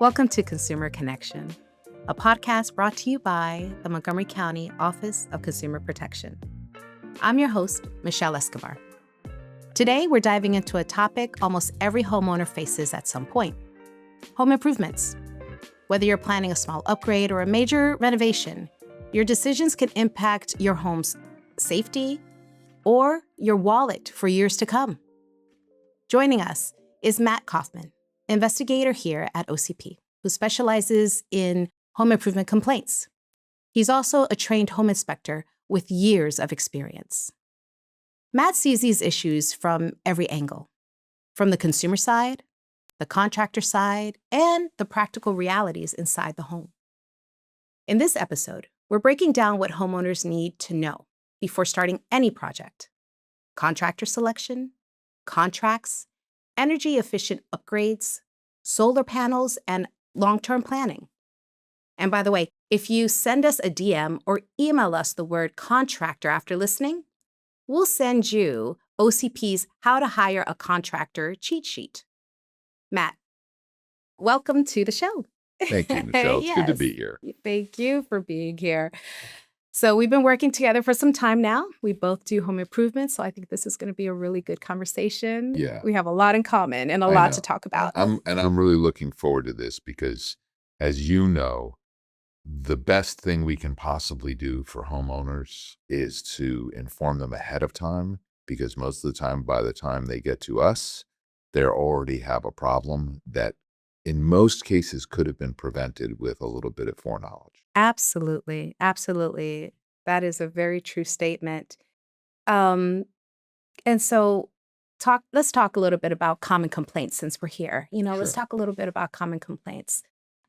Welcome to Consumer Connection, a podcast brought to you by the Montgomery County Office of Consumer Protection. I'm your host, Michelle Escobar. Today, we're diving into a topic almost every homeowner faces at some point: home improvements. Whether you're planning a small upgrade or a major renovation, your decisions can impact your home's safety or your wallet for years to come. Joining us is Matt Kaufman, Investigator here at OCP, who specializes in home improvement complaints. He's also a trained home inspector with years of experience. Matt sees these issues from every angle, from the consumer side, the contractor side, and the practical realities inside the home. In this episode, we're breaking down what homeowners need to know before starting any project: contractor selection, contracts, energy-efficient upgrades, solar panels, and long-term planning. And by the way, if you send us a DM or email us the word contractor after listening, we'll send you OCP's How to Hire a Contractor cheat sheet. Matt, welcome to the show. Thank you, Michelle. It's good to Yes. be here. Thank you for being here. So we've been working together for some time now. We both do home improvements, so I think this is going to be a really good conversation. Yeah. We have a lot in common and a I lot know. to talk about. I'm really looking forward to this because, as you know, the best thing we can possibly do for homeowners is to inform them ahead of time, because most of the time, by the time they get to us, they already have a problem that in most cases could have been prevented with a little bit of foreknowledge. Absolutely. Absolutely. That is a very true statement. And so let's talk a little bit about common complaints since we're here. Let's Sure. talk a little bit about common complaints.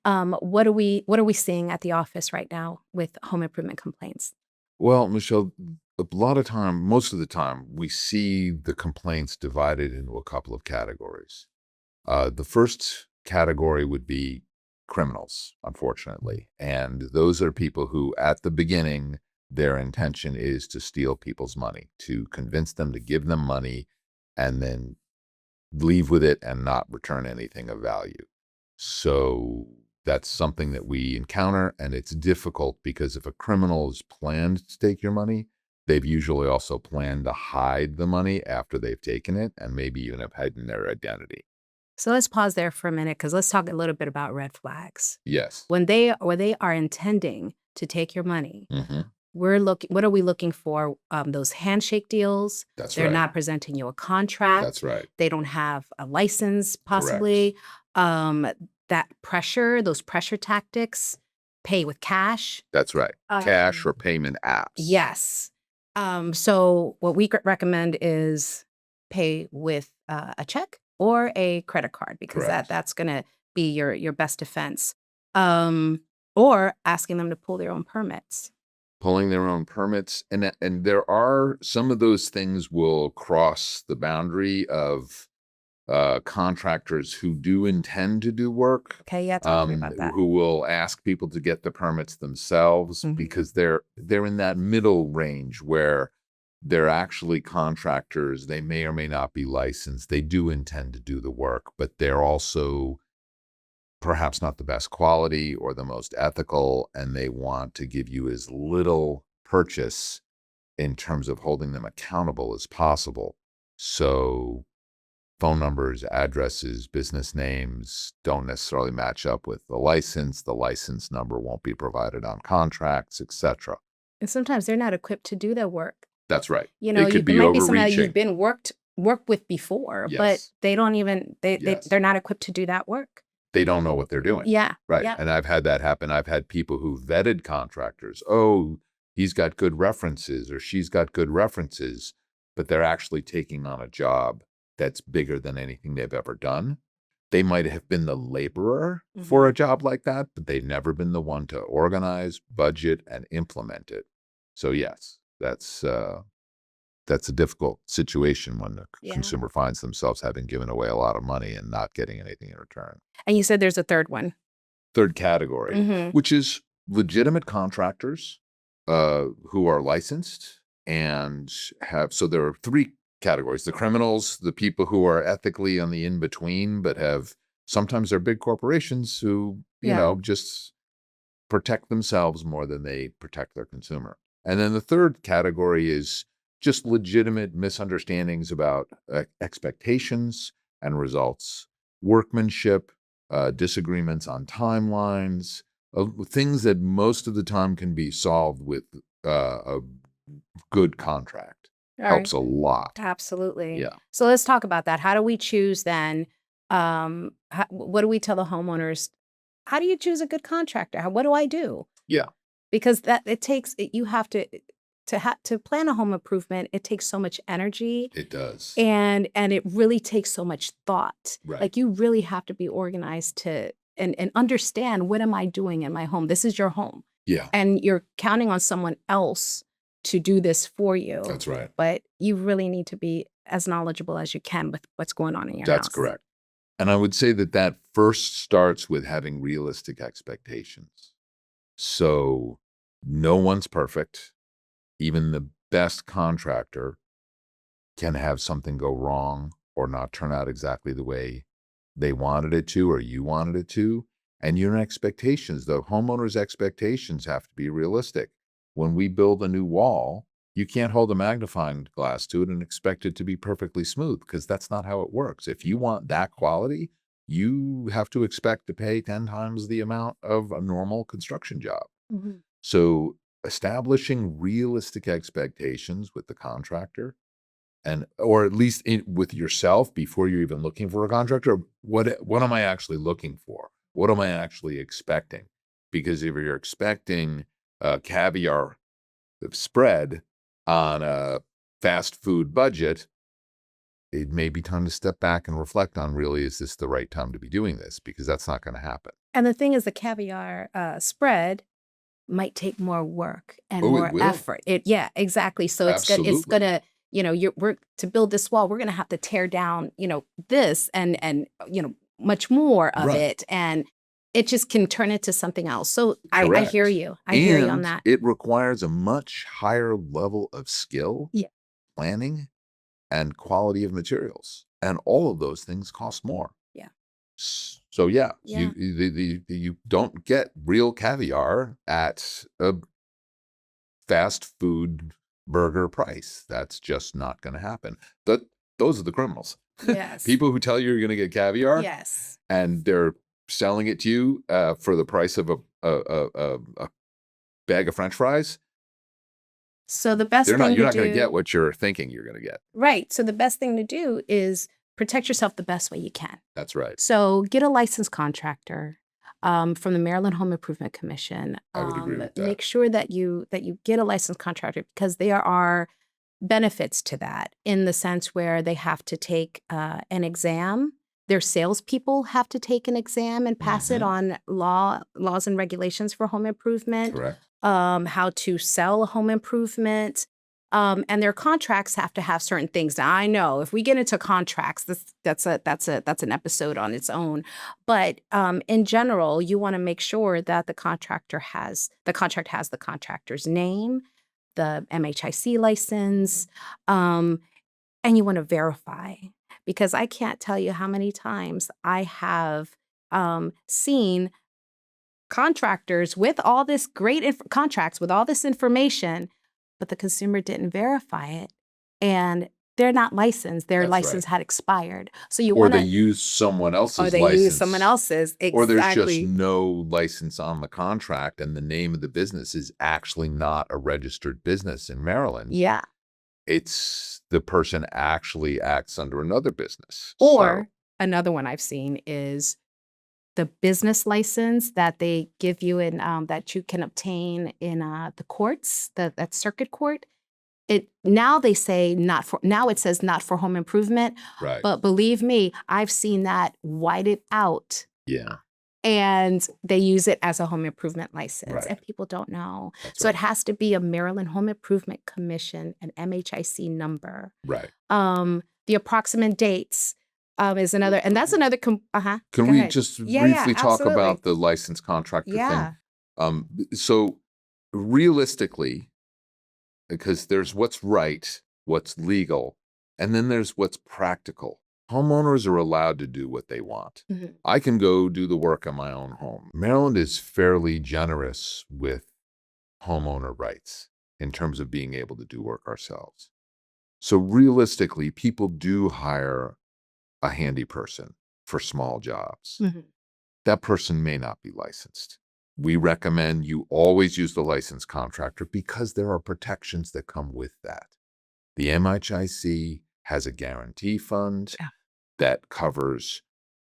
What are we seeing at the office right now with home improvement complaints? Well, Michelle, most of the time, we see the complaints divided into a couple of categories. The first category would be criminals, unfortunately. And those are people who, at the beginning, their intention is to steal people's money, to convince them to give them money and then leave with it and not return anything of value. So that's something that we encounter, and it's difficult because if a criminal has planned to take your money, they've usually also planned to hide the money after they've taken it and maybe even have hidden their identity. So let's pause there for a minute because let's talk a little bit about red flags. Yes. When they are intending to take your money, Mm-hmm. what are we looking for? Those handshake deals. That's They're right. not presenting you a contract. That's right. They don't have a license, possibly. That pressure, those pressure tactics, pay with cash. That's right. Cash or payment apps. Yes. So what we recommend is pay with a check or a credit card, because Correct. that's going to be your best defense. Or asking them to pull their own permits. Pulling their own permits. And there are some of those things will cross the boundary of contractors who do intend to do work. Okay, yeah, talk to me about that. Who will ask people to get the permits themselves because they're in that middle range where they're actually contractors. They may or may not be licensed. They do intend to do the work, but they're also perhaps not the best quality or the most ethical, and they want to give you as little purchase in terms of holding them accountable as possible. So phone numbers, addresses, business names don't necessarily match up with the license. The license number won't be provided on contracts, etc. And sometimes they're not equipped to do that work. That's right. It could be might be something that overreaching. you've been worked with before, but Yes. they don't even Yes. they're not equipped to do that work. They don't know what they're doing. Yeah. Right. Yeah. And I've had that happen. I've had people who vetted contractors. Oh, he's got good references or she's got good references, but they're actually taking on a job that's bigger than anything they've ever done. They might have been the laborer for a job like that, but they've never been the one to organize, budget, and implement it. So yes, that's a difficult situation when the consumer finds themselves having given away a lot of money and not getting anything in return. And you said there's a third one. Third category, which is legitimate contractors who are licensed and so there are three categories: the criminals, the people who are ethically on the in-between but have Sometimes they're big corporations who, just protect themselves more than they protect their consumer. And then the third category is just legitimate misunderstandings about expectations and results, workmanship, disagreements on timelines, things that most of the time can be solved with a good contract. All right. Helps a lot. Absolutely. Yeah. So let's talk about that. How do we choose then? What do we tell the homeowners? How do you choose a good contractor? What do I do? Yeah. Because you have to plan a home improvement. It takes so much energy. It does. And it really takes so much thought. Right. Like you really have to be organized and understand, what am I doing in my home? This is your home. Yeah. And you're counting on someone else to do this for you. That's right. But you really need to be as knowledgeable as you can with what's going on in your house. That's correct. And I would say that first starts with having realistic expectations. So no one's perfect. Even the best contractor can have something go wrong or not turn out exactly the way they wanted it to or you wanted it to. And your expectations, the homeowner's expectations, have to be realistic. When we build a new wall, you can't hold a magnifying glass to it and expect it to be perfectly smooth, because that's not how it works. If you want that quality, you have to expect to pay 10 times the amount of a normal construction job. Mm-hmm. So establishing realistic expectations with the contractor, or at least with yourself before you're even looking for a contractor. What am I actually looking for? What am I actually expecting? Because if you're expecting a caviar spread on a fast food budget, it may be time to step back and reflect on, really, is this the right time to be doing this? Because that's not going to happen. And the thing is, the caviar spread might take more work and Oh, it more will. effort. Yeah, exactly. So it's Absolutely. gonna, we're to build this wall, we're gonna have to tear down, this and much more of Right. it, and it just can turn into something else. So I hear you. I hear you on And that. it requires a much higher level of skill, Yeah. planning, and quality of materials. And all of those things cost more. Yeah. So yeah. You don't get real caviar at a fast food burger price. That's just not going to happen. Those are the criminals. Yes. People who tell you you're going to get caviar. Yes. And they're selling it to you for the price of a bag of French fries. So the best thing you're not going to get what you're thinking you're going to get. Right. So the best thing to do is protect yourself the best way you can. That's right. So get a licensed contractor from the Maryland Home Improvement Commission. I would agree with that. Make sure that you get a licensed contractor, because there are benefits to that, in the sense where they have to take an exam. Their salespeople have to take an exam and pass it on laws and regulations for home improvement. Correct. How to sell a home improvement. And their contracts have to have certain things. Now, I know if we get into contracts, that's an episode on its own. But in general, you want to make sure that the contract has the contractor's name, the MHIC license, and you want to verify. Because I can't tell you how many times I have seen contractors with all this great contracts with all this information, but the consumer didn't verify it, and they're not licensed. Their license had expired. So they use someone else's license. Or they use someone else's. Exactly. Or there's just no license on the contract, and the name of the business is actually not a registered business in Maryland. Yeah. It's the person actually acts under another business. Or another one I've seen is the business license that they give you in that you can obtain in the courts, that circuit court. Now it says not for home improvement. Right. But believe me, I've seen that whited out. Yeah. And they use it as a home improvement license. Right. And people don't know. That's so right. It has to be a Maryland Home Improvement Commission, an MHIC number. Right. The approximate dates is another, and that's another. Can we just briefly talk about the licensed contractor thing? So realistically, because there's what's right, what's legal, and then there's what's practical. Homeowners are allowed to do what they want. Mhm. I can go do the work in my own home. Maryland is fairly generous with homeowner rights in terms of being able to do work ourselves. So realistically, people do hire a handy person for small jobs. Mhm. That person may not be licensed. We recommend you always use the licensed contractor because there are protections that come with that. The MHIC has a guarantee fund Yeah. that covers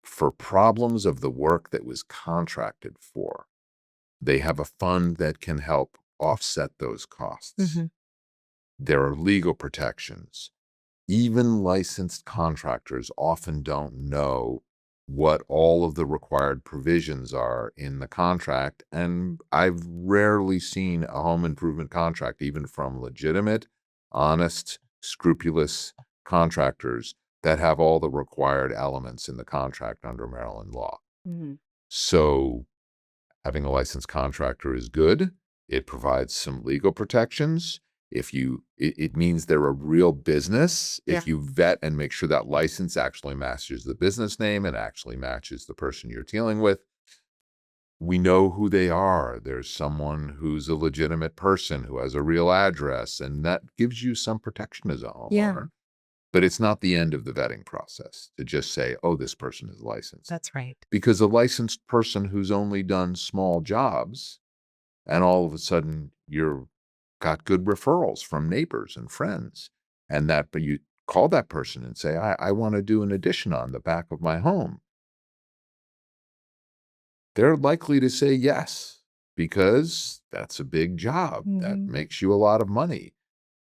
for problems of the work that was contracted for. They have a fund that can help offset those costs. Mhm. There are legal protections. Even licensed contractors often don't know what all of the required provisions are in the contract. And I've rarely seen a home improvement contract, even from legitimate, honest, scrupulous contractors that have all the required elements in the contract under Maryland law. Mhm. So having a licensed contractor is good. It provides some legal protections. It means they're a real business. Yeah. If you vet and make sure that license actually matches the business name and actually matches the person you're dealing with, we know who they are. There's someone who's a legitimate person who has a real address, and that gives you some protection as a homeowner. Yeah. But it's not the end of the vetting process to just say, oh, this person is licensed. That's right. Because a licensed person who's only done small jobs, and all of a sudden you're got good referrals from neighbors and friends, but you call that person and say, I want to do an addition on the back of my home. They're likely to say yes, because that's a big job. That Mhm. makes you a lot of money.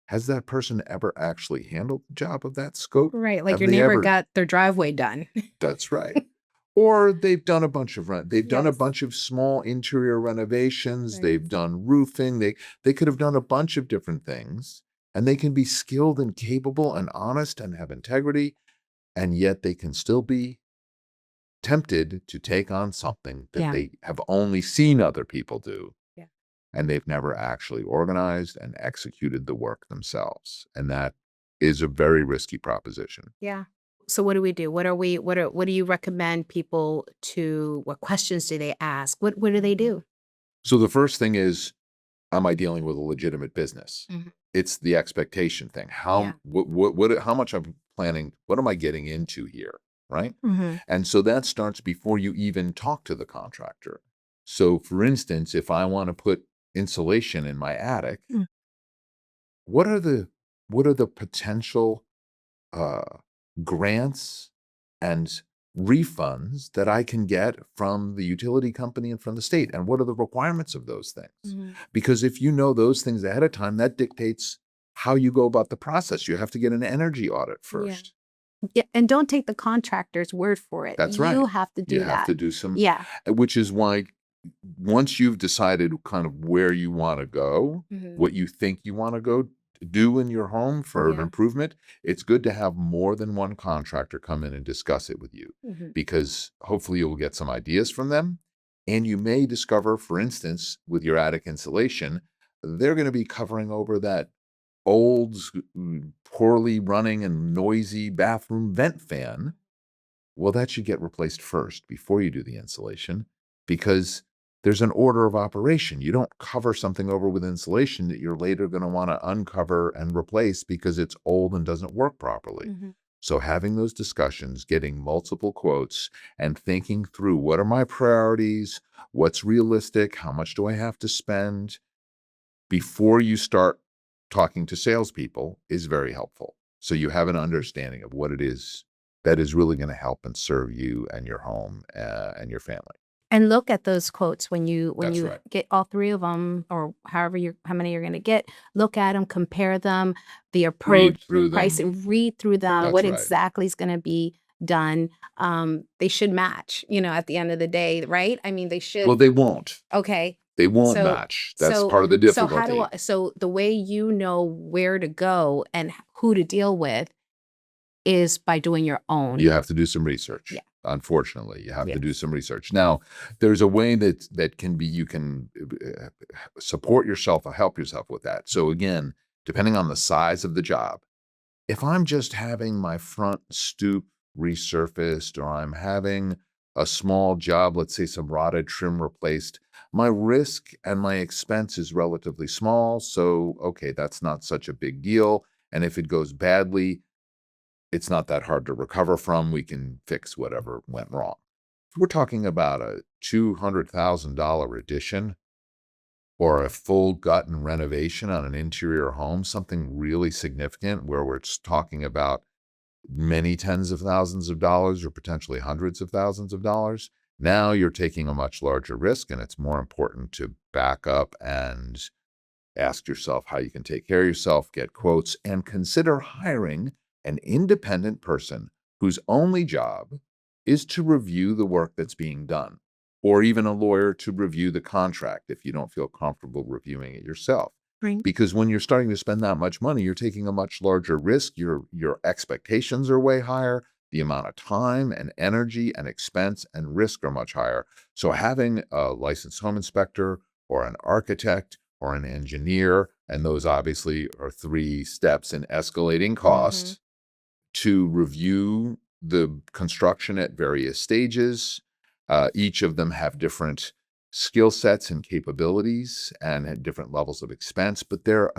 Has that person ever actually handled the job of that scope? Right, like Have your they neighbor ever? got their driveway done. That's right. Or they've done a bunch of Yes. small interior renovations, Right. they've done roofing, they could have done a bunch of different things, and they can be skilled and capable and honest and have integrity, and yet they can still be tempted to take on something that Yeah. they have only seen other people do, Yeah. and they've never actually organized and executed the work themselves, and that is a very risky proposition. Yeah. So what do we do? What do you recommend people to what questions do they ask? What do they do? So the first thing is, am I dealing with a legitimate business? Mhm. It's the expectation thing. Yeah. How much I'm planning, what am I getting into here? Right. Mhm. And so that starts before you even talk to the contractor. So for instance, if I want to put insulation in my attic, Mm. what are the potential uh, grants and refunds that I can get from the utility company and from the state? And what are the requirements of those things? Mhm. Because if you know those things ahead of time, that dictates how you go about the process. You have to get an energy audit Yeah. first. Yeah, and don't take the contractor's word for it. That's right. You have to You do have that. to do some, Yeah. which is why once you've decided kind of where you want to go, Mhm. what you think you want to go do in your home for an Yeah. improvement, it's good to have more than one contractor come in and discuss it with you, Mhm. because hopefully you'll get some ideas from them. And you may discover, for instance, with your attic insulation, they're going to be covering over that old, poorly running and noisy bathroom vent fan. Well, that should get replaced first before you do the insulation, because there's an order of operation. You don't cover something over with insulation that you're later going to want to uncover and replace because it's old and doesn't work properly. Mhm. So having those discussions, getting multiple quotes, and thinking through, what are my priorities? What's realistic? How much do I have to spend before you start talking to salespeople is very helpful. So you have an understanding of what it is that is really going to help and serve you and your home and your family. And look at those quotes when That's you right. get all three of them, or how many you're going to get. Look at them, compare them, the approach, Read through them. pricing, read through them. That's What right. exactly is going to be done? They should match. At the end of the day, right? I mean, they should. Well, they won't. Okay. They won't So match. That's part of the so how difficulty. so the way you know where to go and who to deal with is by doing your own. You have to do some research. Yeah. Unfortunately, you have to do Yes. some research. Now, there's a way that can be, you can support yourself or help yourself with that. So again, depending on the size of the job, if I'm just having my front stoop resurfaced, or I'm having a small job, let's say some rotted trim replaced, my risk and my expense is relatively small. So, okay, that's not such a big deal. And if it goes badly, it's not that hard to recover from. We can fix whatever went wrong. If we're talking about a $200,000 addition or a full gut and renovation on an interior home, something really significant where we're talking about many tens of thousands of dollars or potentially hundreds of thousands of dollars. Now you're taking a much larger risk, and it's more important to back up and ask yourself how you can take care of yourself, get quotes, and consider hiring an independent person whose only job is to review the work that's being done, or even a lawyer to review the contract if you don't feel comfortable reviewing it yourself. Right. Because when you're starting to spend that much money, you're taking a much larger risk. Your expectations are way higher. The amount of time and energy and expense and risk are much higher. So having a licensed home inspector or an architect or an engineer, and those obviously are 3 steps in escalating cost, to review the construction at various stages. Each of them have different skill sets and capabilities and at different levels of expense, but they're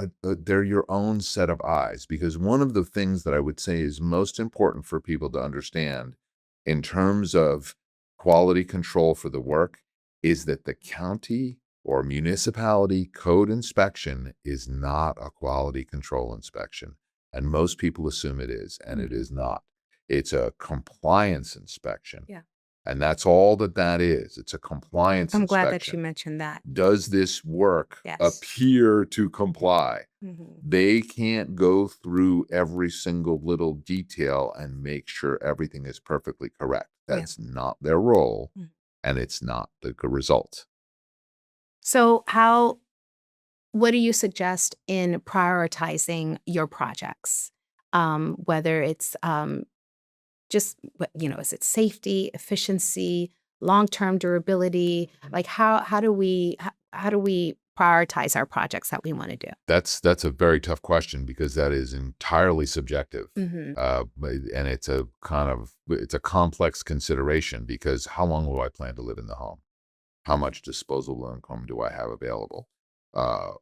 your own set of eyes. Because one of the things that I would say is most important for people to understand in terms of quality control for the work is that the county or municipality code inspection is not a quality control inspection. And most people assume it is, and it is not. It's a compliance inspection. Yeah. And that's all that is. It's a compliance I'm glad that you inspection. mentioned that. Does this work Yes. appear to comply? Mhm. They can't go through every single little detail and make sure everything is perfectly correct. Yeah. That's not their role, Mm. and it's not the result. So, what do you suggest in prioritizing your projects? Whether it's just is it safety, efficiency, long-term durability? Like how do we prioritize our projects that we want to do? That's a very tough question because that is entirely subjective. Hmm. And it's a complex consideration because how long will I plan to live in the home? How much disposable income do I have available?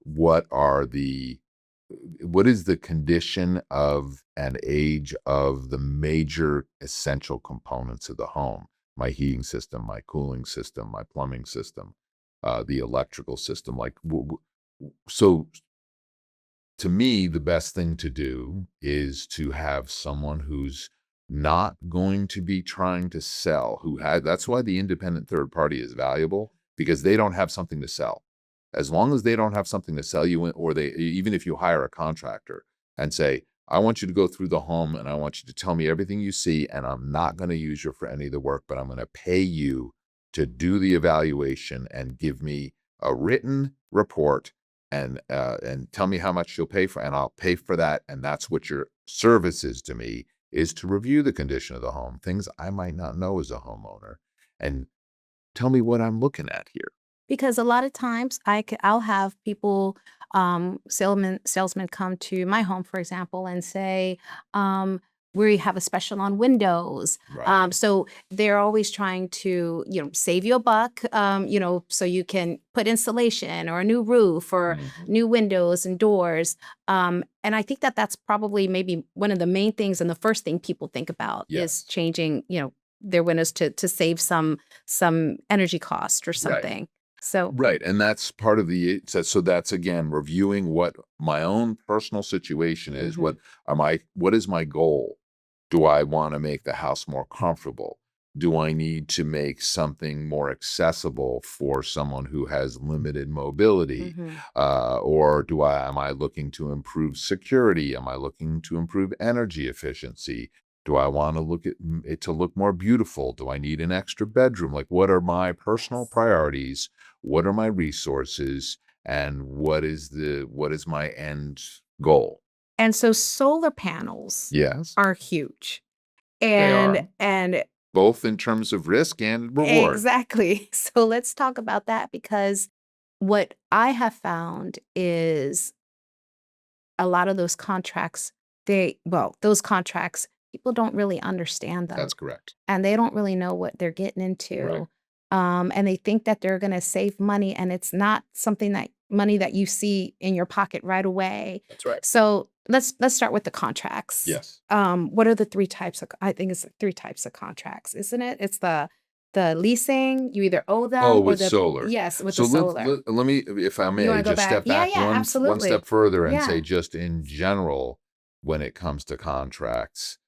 What are what is the condition of and age of the major essential components of the home? My heating system, my cooling system, my plumbing system, the electrical system. So to me, the best thing to do is to have someone who's not going to be trying to sell, that's why the independent third party is valuable because they don't have something to sell. As long as they don't have something to sell you, or even if you hire a contractor and say, I want you to go through the home and I want you to tell me everything you see, and I'm not going to use you for any of the work, but I'm going to pay you to do the evaluation and give me a written report and tell me how much you'll pay for, and I'll pay for that. And that's what your service is to me, is to review the condition of the home, things I might not know as a homeowner, and tell me what I'm looking at here. Because a lot of times I'll have people, salesmen come to my home, for example, and say, we have a special on windows. Right. So they're always trying to, save you a buck, so you can put insulation or a new roof or Mhm. new windows and doors. And I think that that's probably maybe one of the main things and the first thing people think about is Yes. changing, their windows to save some energy cost or Right. something. So, Right. And that's part of so that's again reviewing what my own personal situation is. mhm, What is my goal? Do I want to make the house more comfortable? Do I need to make something more accessible for someone who has limited mobility? mhm. Or am I looking to improve security? Am I looking to improve energy efficiency? Do I want to look at it to look more beautiful? Do I need an extra bedroom? Like, what are my personal Yes. priorities? What are my resources? And what is my end goal? And so solar panels Yes, are huge. they And are. and Both in terms of risk and reward. exactly. So let's talk about that because what I have found is a lot of those contracts, those contracts people don't really understand them. That's correct. And they don't really know what they're getting Right. into. And they think that they're going to save money, and it's not something that money that you see in your pocket right away. That's right. So let's start with the contracts. Yes. What are the three types of? I think it's three types of contracts, isn't it? It's the leasing. You either owe them Oh, or with the solar. yes with So the solar. let me, if I You may, want to go just back? step Yeah, back yeah, one absolutely. step further and Yeah. say, just in general, when it comes to contracts,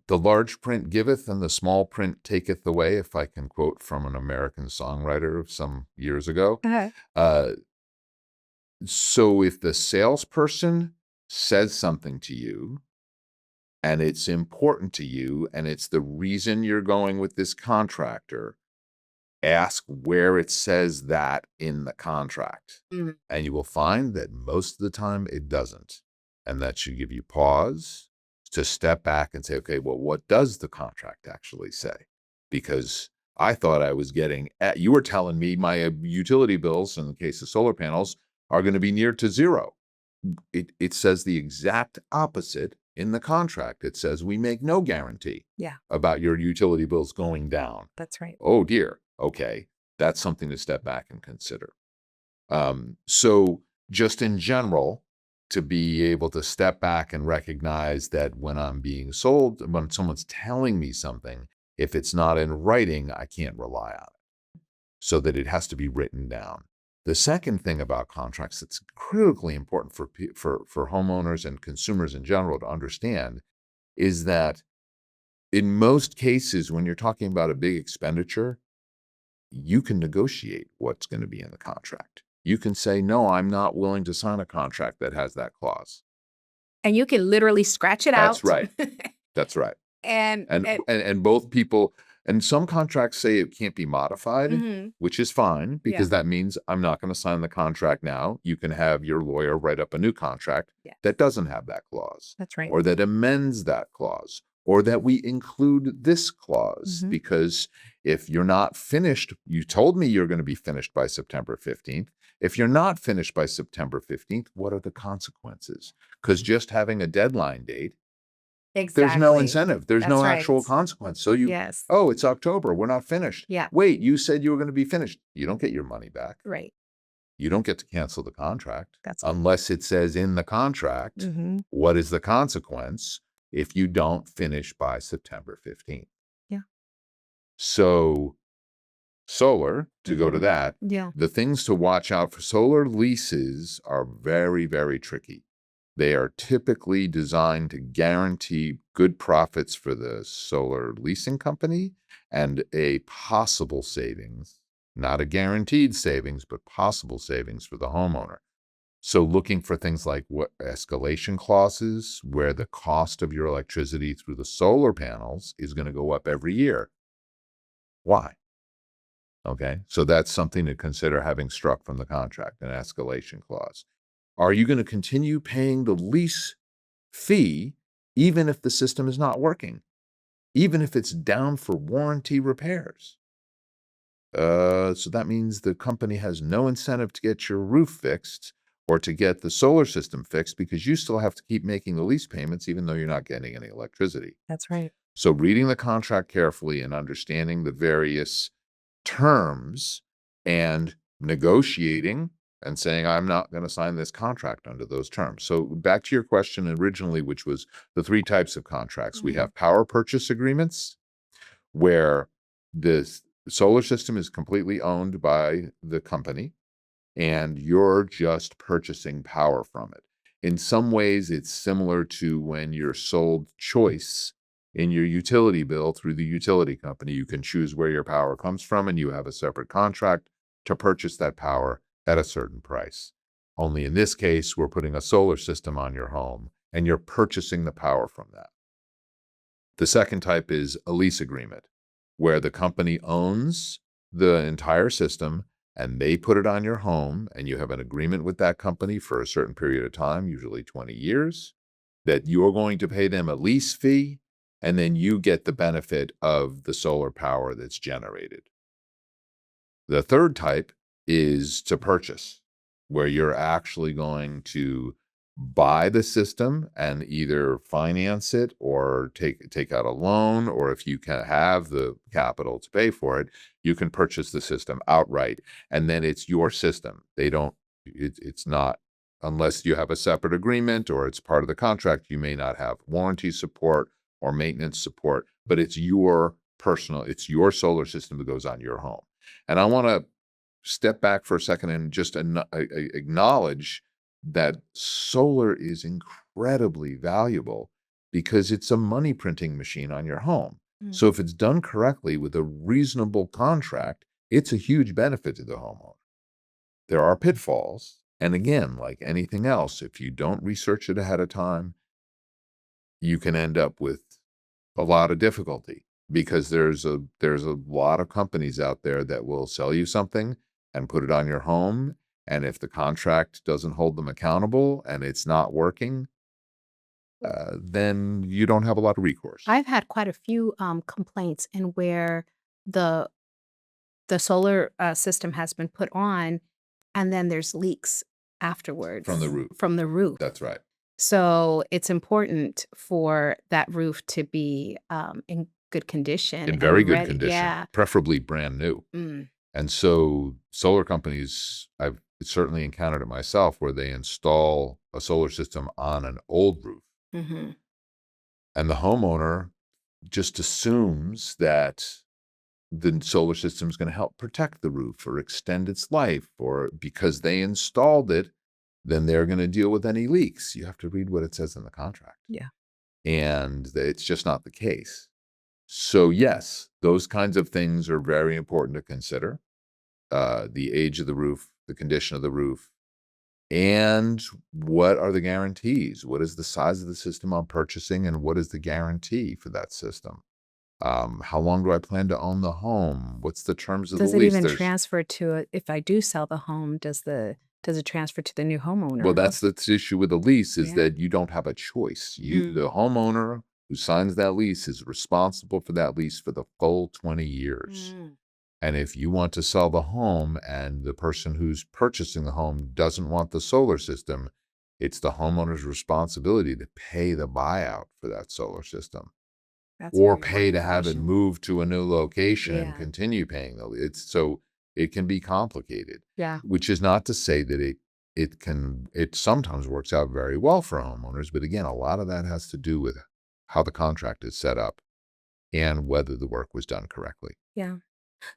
the large print giveth and the small print taketh away, if I can quote from an American songwriter some years ago. Uh-huh. Uh, so if the salesperson says something to you and it's important to you and it's the reason you're going with this contractor, ask where it says that in the contract. Mhm. And you will find that most of the time it doesn't. And that should give you pause to step back and say, okay, well, what does the contract actually say? Because I thought I was getting you were telling me my utility bills, in the case of solar panels, are going to be near to zero. It says the exact opposite in the contract. It says we make no guarantee Yeah, about your utility bills going down. that's right. Oh dear. Okay. That's something to step back and consider. So just in general, to be able to step back and recognize that when I'm being sold, when someone's telling me something, if it's not in writing, I can't rely on it. So that it has to be written down. The second thing about contracts that's critically important for homeowners and consumers in general to understand is that in most cases, when you're talking about a big expenditure, you can negotiate what's going to be in the contract. You can say, no, I'm not willing to sign a contract that has that clause. And you can literally scratch it That's out. right. That's right. and And both people, and some contracts say it can't be modified, mhm. which is fine, because Yeah. that means I'm not going to sign the contract now. You can have your lawyer write up a new contract Yeah. that doesn't have that clause, That's right. or that amends that clause, or that we include this clause. Mhm. Because if you're not finished, you told me you're going to be finished by September 15th. If you're not finished by September 15th, what are the consequences? Because just having a deadline date, there's no Exactly. incentive. There's That's no right. actual consequence. So Yes. oh, it's October. We're not finished. Yeah. Wait, you said you were going to be finished. You don't get your money back. Right. You don't get to cancel the contract That's unless it says in the contract, Mhm. what is the consequence if you don't finish by September 15th. Yeah. So solar, to go to that, Yeah. the things to watch out for solar leases are very, very tricky. They are typically designed to guarantee good profits for the solar leasing company and a possible savings, not a guaranteed savings, but possible savings for the homeowner. So looking for things like what escalation clauses, where the cost of your electricity through the solar panels is going to go up every year. Why? Okay, so that's something to consider having struck from the contract, an escalation clause. Are you going to continue paying the lease fee even if the system is not working, even if it's down for warranty repairs? So that means the company has no incentive to get your roof fixed or to get the solar system fixed, because you still have to keep making the lease payments even though you're not getting any electricity. That's right. So reading the contract carefully and understanding the various terms and negotiating and saying, I'm not going to sign this contract under those terms. So back to your question originally, which was the three types of contracts. We Mhm. have power purchase agreements, where the solar system is completely owned by the company and you're just purchasing power from it. In some ways, it's similar to when you're sold choice in your utility bill through the utility company. You can choose where your power comes from, and you have a separate contract to purchase that power at a certain price. Only in this case, we're putting a solar system on your home, and you're purchasing the power from that. The second type is a lease agreement, where the company owns the entire system and they put it on your home, and you have an agreement with that company for a certain period of time, usually 20 years, that you're going to pay them a lease fee, and then you get the benefit of the solar power that's generated. The third type is to purchase, where you're actually going to buy the system and either finance it or take out a loan, or if you can have the capital to pay for it, you can purchase the system outright, and then it's your system. It's not, unless you have a separate agreement or it's part of the contract, you may not have warranty support or maintenance support, but it's your solar system that goes on your home. And I want to step back for a second and just acknowledge that solar is incredibly valuable because it's a money printing machine on your home. So if it's done correctly with a reasonable contract, it's a huge benefit to the homeowner. There are pitfalls. And again, like anything else, if you don't research it ahead of time, you can end up with a lot of difficulty, because there's a lot of companies out there that will sell you something and put it on your home. And if the contract doesn't hold them accountable and it's not working, then you don't have a lot of recourse. I've had quite a few complaints in where the solar system has been put on, and then there's leaks afterwards From the roof. From the roof. That's right. So it's important for that roof to be in good condition. In very good ready. condition, Yeah. preferably brand new. And so solar companies, I've certainly encountered it myself, where they install a solar system on an old roof. And the homeowner just assumes that the solar system is going to help protect the roof or extend its life, or because they installed it, then they're going to deal with any leaks. You have to read what it says in the contract. Yeah. And it's just not the case. So yes, those kinds of things are very important to consider. The age of the roof, the condition of the roof, and what are the guarantees? What is the size of the system I'm purchasing, and what is the guarantee for that system? How long do I plan to own the home? What's the terms of Does the it lease? even transfer to if I do sell the home? Does it transfer to the new homeowner? Well, that's the issue with the lease, is Yeah. that you don't have a choice. The homeowner who signs that lease is responsible for that lease for the full 20 years. And if you want to sell the home and the person who's purchasing the home doesn't want the solar system, it's the homeowner's responsibility to pay the buyout for that solar system, That's or very pay to have it information. moved to a new location and Yeah. continue paying so it can be complicated. Yeah. Which is not to say that it sometimes works out very well for homeowners, but again, a lot of that has to do with how the contract is set up and whether the work was done correctly. Yeah.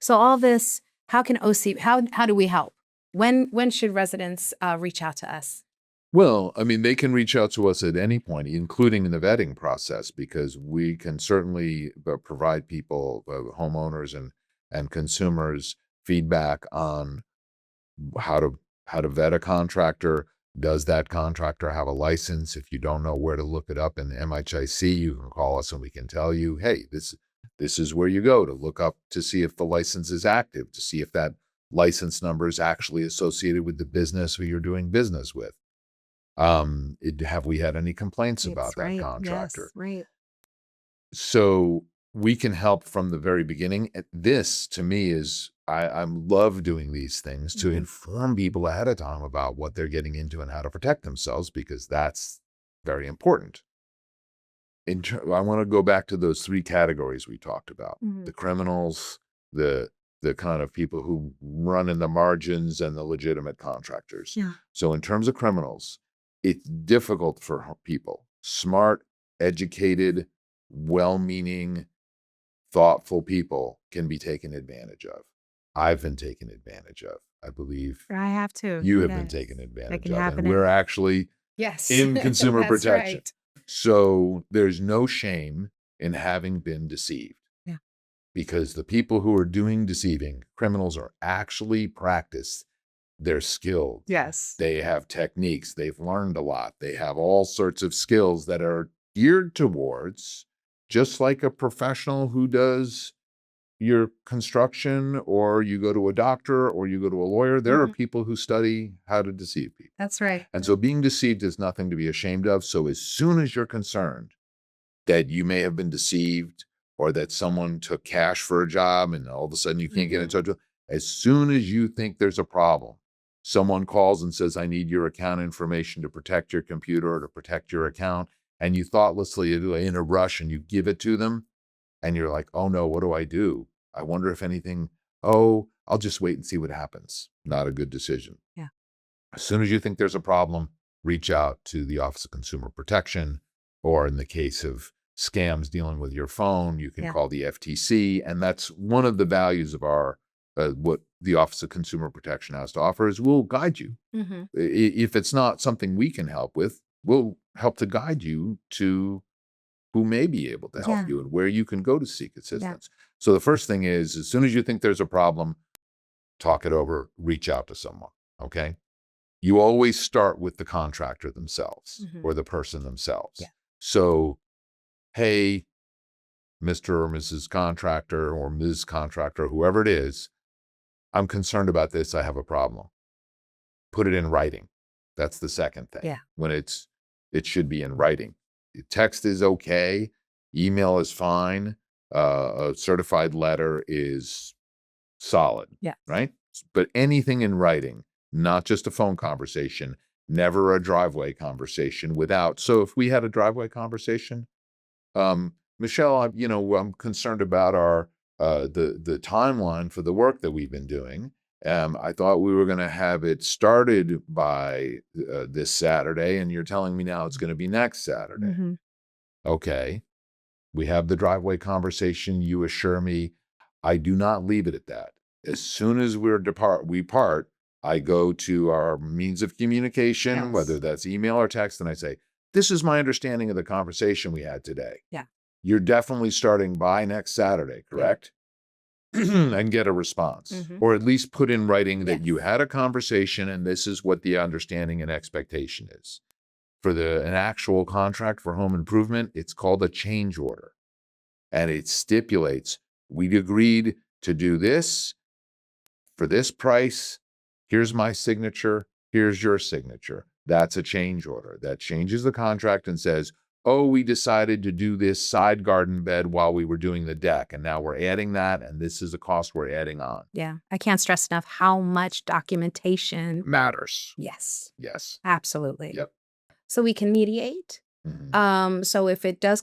So all this, how can OCP, how do we help? When should residents reach out to us? Well, I mean, they can reach out to us at any point, including in the vetting process, because we can certainly provide people, homeowners and consumers, feedback on how to vet a contractor. Does that contractor have a license? If you don't know where to look it up in MHIC, you can call us and we can tell you, hey, this is where you go to look up to see if the license is active, to see if that license number is actually associated with the business who you're doing business with. Have we had any complaints about that contractor? Yes, right. So we can help from the very beginning. This, to me, is I love doing these things to inform people ahead of time about what they're getting into and how to protect themselves, because that's very important. I want to go back to those three categories we talked about: the criminals, the kind of people who run in the margins, and the legitimate contractors. Yeah. So in terms of criminals, it's difficult for people, smart, educated, well-meaning, thoughtful people can be taken advantage of. I've been taken advantage of. I believe I have to. you have been taken advantage of. And we're actually Yes. in consumer That's protection. right. So there's no shame in having been deceived. Yeah. Because the people who are doing deceiving, criminals, are actually practiced. They're skilled. Yes. They have techniques. They've learned a lot. They have all sorts of skills that are geared towards, just like a professional who does your construction, or you go to a doctor, or you go to a lawyer. There are people who study how to deceive people. That's right. And so being deceived is nothing to be ashamed of. So as soon as you're concerned that you may have been deceived, or that someone took cash for a job and all of a sudden you can't get in touch with, as soon as you think there's a problem, someone calls and says, I need your account information to protect your computer or to protect your account, and you thoughtlessly, in a rush, and you give it to them, and you're like, oh no, what do I do? I wonder if anything, oh, I'll just wait and see what happens. Not a good decision. Yeah. As soon as you think there's a problem, reach out to the Office of Consumer Protection, or in the case of scams dealing with your phone, you can call the FTC. And that's one of the values of our, what the Office of Consumer Protection has to offer is we'll guide you. If it's not something we can help with, we'll help to guide you to who may be able to help you and where you can go to seek assistance. So the first thing is, as soon as you think there's a problem, talk it over, reach out to someone, okay? You always start with the contractor themselves or the person themselves. So, hey, Mr. or Mrs. Contractor or Ms. Contractor, whoever it is, I'm concerned about this. I have a problem. Put it in writing. That's the second thing. When it should be in writing. Text is okay. Email is fine. A certified letter is solid, right? But anything in writing, not just a phone conversation, never a driveway conversation without. So if we had a driveway conversation, Michelle, I'm concerned about our the timeline for the work that we've been doing. I thought we were going to have it started by this Saturday, and you're telling me now it's going to be next Saturday. Okay. We have the driveway conversation. You assure me. I do not leave it at that. As soon as we part, I go to our means of communication, whether that's email or text, and I say, this is my understanding of the conversation we had today. You're definitely starting by next Saturday, correct? And get a response, or at least put in writing that you had a conversation and this is what the understanding and expectation is. For an actual contract for home improvement, it's called a change order. And it stipulates, we agreed to do this for this price. Here's my signature. Here's your signature. That's a change order. That changes the contract and says, oh, we decided to do this side garden bed while we were doing the deck. And now we're adding that. And this is a cost we're adding on. Yeah. I can't stress enough how much documentation matters. Yes. Absolutely. So we can mediate. So if it does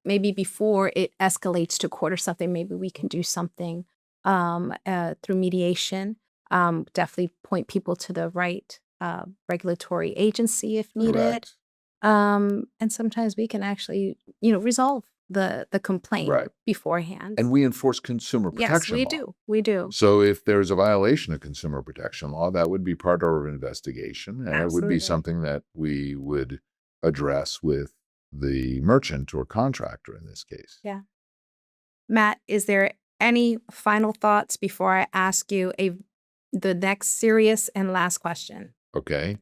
maybe before it escalates to court or something, maybe we can do something through mediation. Definitely point people to the right regulatory agency if needed. Correct. And sometimes we can actually, resolve the complaint beforehand. And we enforce consumer protection law. Yes, we do. So if there's a violation of consumer protection law, that would be part of our investigation. And it would be something that we would address with the merchant or contractor in this case. Matt, is there any final thoughts before I ask you the next serious and last question? Okay.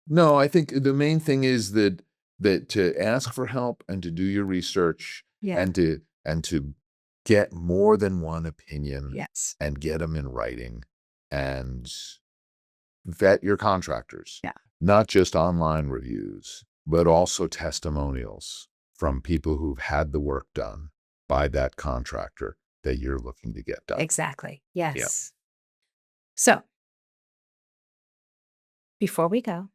No, I think the main thing is that to ask for help and to do your research and to get more than one opinion and get them in writing and vet your contractors. Not just online reviews, but also testimonials from people who've had the work done by that contractor that you're looking to get done. Exactly. Yes. So before we go,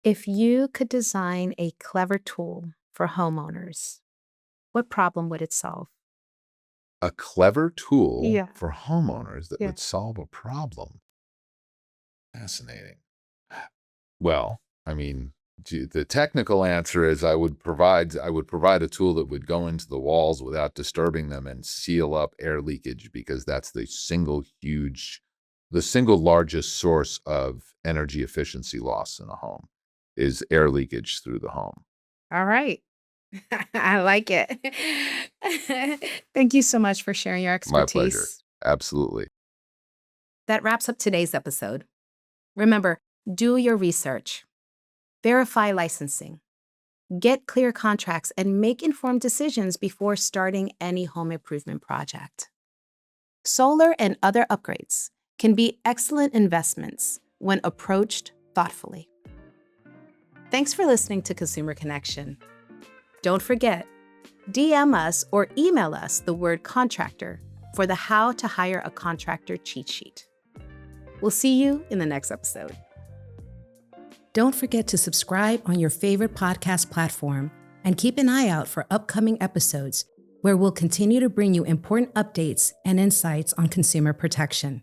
if you could design a clever tool for homeowners, what problem would it solve? A clever tool for homeowners that would solve a problem. Fascinating. Well, I mean, the technical answer is I would provide a tool that would go into the walls without disturbing them and seal up air leakage, because that's the single largest source of energy efficiency loss in a home is air leakage through the home. All right. I like it. Thank you so much for sharing your expertise. My pleasure. Absolutely. That wraps up today's episode. Remember, do your research, verify licensing, get clear contracts, and make informed decisions before starting any home improvement project. Solar and other upgrades can be excellent investments when approached thoughtfully. Thanks for listening to Consumer Connection. Don't forget, DM us or email us the word contractor for the How to Hire a Contractor cheat sheet. We'll see you in the next episode. Don't forget to subscribe on your favorite podcast platform and keep an eye out for upcoming episodes where we'll continue to bring you important updates and insights on consumer protection.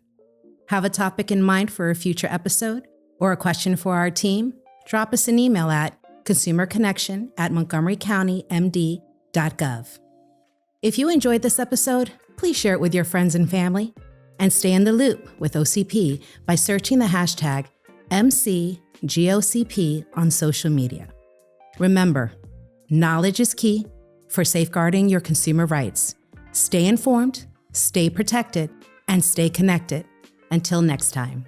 Have a topic in mind for a future episode or a question for our team? Drop us an email at consumerconnection@montgomerycountymd.gov. If you enjoyed this episode, please share it with your friends and family, and stay in the loop with OCP by searching the hashtag MCGOCP on social media. Remember, knowledge is key for safeguarding your consumer rights. Stay informed, stay protected, and stay connected. Until next time.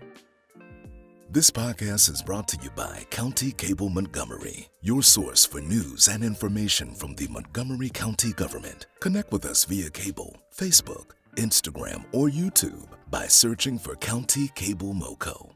This podcast is brought to you by County Cable Montgomery, your source for news and information from the Montgomery County government. Connect with us via cable, Facebook, Instagram, or YouTube by searching for County Cable MoCo.